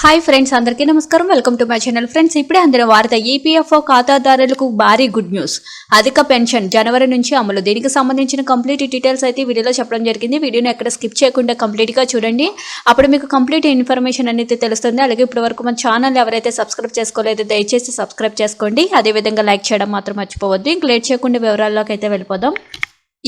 Hi friends, అందరికీ నమస్కారం. Welcome to my channel. Friends, ఇప్పుడే అందిన వార్త. ఈపీఎఫ్ఓ ఖాతాదారులకు భారీ గుడ్ న్యూస్. అధిక పెన్షన్ జనవరి నుంచి అమలు. దీనికి సంబంధించిన కంప్లీట్ డీటెయిల్స్ అయితే వీడియోలో చెప్పడం జరిగింది. వీడియోని ఎక్కడ స్కిప్ చేయకుండా కంప్లీట్గా చూడండి. అప్పుడు మీకు కంప్లీట్ ఇన్ఫర్మేషన్ అనేది తెలుస్తుంది. అలాగే ఇప్పటి వరకు మన ఛానల్ ఎవరైతే సబ్స్క్రైబ్ చేసుకోలేదో దయచేసి సబ్స్క్రైబ్ చేసుకోండి. అదేవిధంగా లైక్ చేయడం మాత్రం మర్చిపోవద్దు. ఇంక లేట్ చేయకుండా వివరాల్లోకి అయితే వెళ్ళిపోదాం.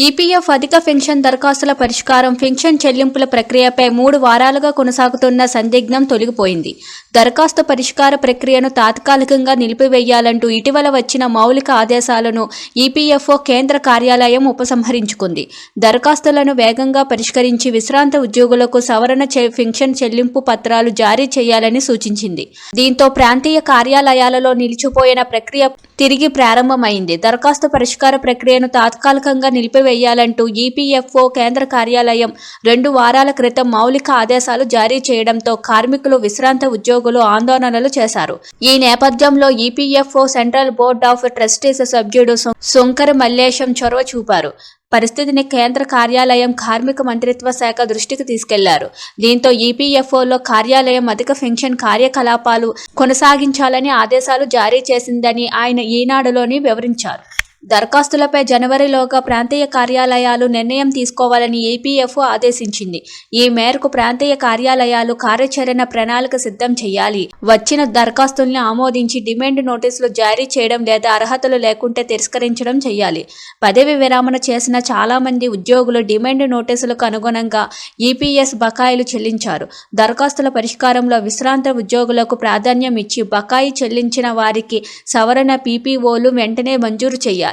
ఈపీఎఫ్ అధిక పెన్షన్ దరఖాస్తుల పరిష్కారం. పెన్షన్ చెల్లింపుల ప్రక్రియపై 3 వారాలుగా కొనసాగుతున్న సందిగ్ధం తొలగిపోయింది. దరఖాస్తు పరిష్కార ప్రక్రియను తాత్కాలికంగా నిలిపివేయాలంటూ ఇటీవల వచ్చిన మౌలిక ఆదేశాలను ఈపీఎఫ్ఓ కేంద్ర కార్యాలయం ఉపసంహరించుకుంది. దరఖాస్తులను వేగంగా పరిష్కరించి విశ్రాంత ఉద్యోగులకు సవరణ పెన్షన్ చెల్లింపు పత్రాలు జారీ చేయాలని సూచించింది. దీంతో ప్రాంతీయ కార్యాలయాలలో నిలిచిపోయిన ప్రక్రియ తిరిగి ప్రారంభమైంది. దరఖాస్తు పరిష్కార ప్రక్రియను తాత్కాలికంగా నిలిపివేయాలంటూ ఈపీఎఫ్ఓ కేంద్ర కార్యాలయం 2 వారాల క్రితం మౌలిక ఆదేశాలు జారీ చేయడంతో కార్మికులు, విశ్రాంత ఉద్యోగులు ఆందోళనలు చేశారు. ఈ నేపథ్యంలో EPFO central board of trustees సభ్యుడు శంకర్ మల్లేశం చొరవ చూపారు. పరిస్థితిని కేంద్ర కార్యాలయం కార్మిక మంత్రిత్వ శాఖ దృష్టికి తీసుకెళ్లారు. దీంతో ఈపీఎఫ్ఓలో కార్యాలయం అధిక పెన్షన్ కార్యకలాపాలు కొనసాగించాలని ఆదేశాలు జారీ చేసిందని ఆయన ఈనాడులోని వివరించారు. దరఖాస్తులపై జనవరిలోగా ప్రాంతీయ కార్యాలయాలు నిర్ణయం తీసుకోవాలని ఈపీఎఫ్ఓ ఆదేశించింది. ఈ మేరకు ప్రాంతీయ కార్యాలయాలు కార్యాచరణ ప్రణాళిక సిద్ధం చేయాలి. వచ్చిన దరఖాస్తుల్ని ఆమోదించి డిమాండ్ నోటీసులు జారీ చేయడం లేదా అర్హతలు లేకుంటే తిరస్కరించడం చేయాలి. పదవి విరమణ చేసిన చాలా మంది ఉద్యోగులు డిమాండ్ నోటీసులకు అనుగుణంగా ఈపీఎస్ బకాయిలు చెల్లించారు. దరఖాస్తుల పరిష్కారంలో విశ్రాంత ఉద్యోగులకు ప్రాధాన్యం ఇచ్చి బకాయి చెల్లించిన వారికి సవరణ పీపీఓలు వెంటనే మంజూరు చేయాలి.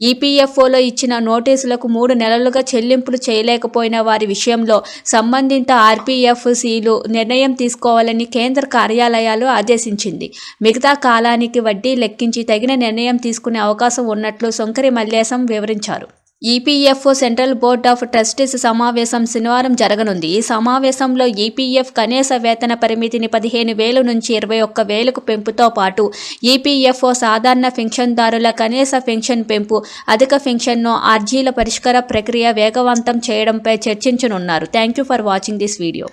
ఈపీఎఫ్ఓలో ఇచ్చిన నోటీసులకు 3 నెలలుగా చెల్లింపులు చేయలేకపోయిన వారి విషయంలో సంబంధిత ఆర్పీఎఫ్సీలు నిర్ణయం తీసుకోవాలని కేంద్ర కార్యాలయాలు ఆదేశించింది. మిగతా కాలానికి వడ్డీ లెక్కించి తగిన నిర్ణయం తీసుకునే అవకాశం ఉన్నట్లు శంకర్ మల్లేశం వివరించారు. EPFO central board of trustees సమావేశం శనివారం జరగనుంది. ఈ సమావేశంలో ఈపీఎఫ్ కనీస వేతన పరిమితిని 15,000 నుంచి 21,000కు పెంపుతో పాటు ఈపీఎఫ్ఓ సాధారణ పెన్షన్దారుల కనీస పెన్షన్ పెంపు, అధిక పెన్షన్ను అర్జీల పరిష్కార ప్రక్రియ వేగవంతం చేయడంపై చర్చించనున్నారు. Thank you for watching this video.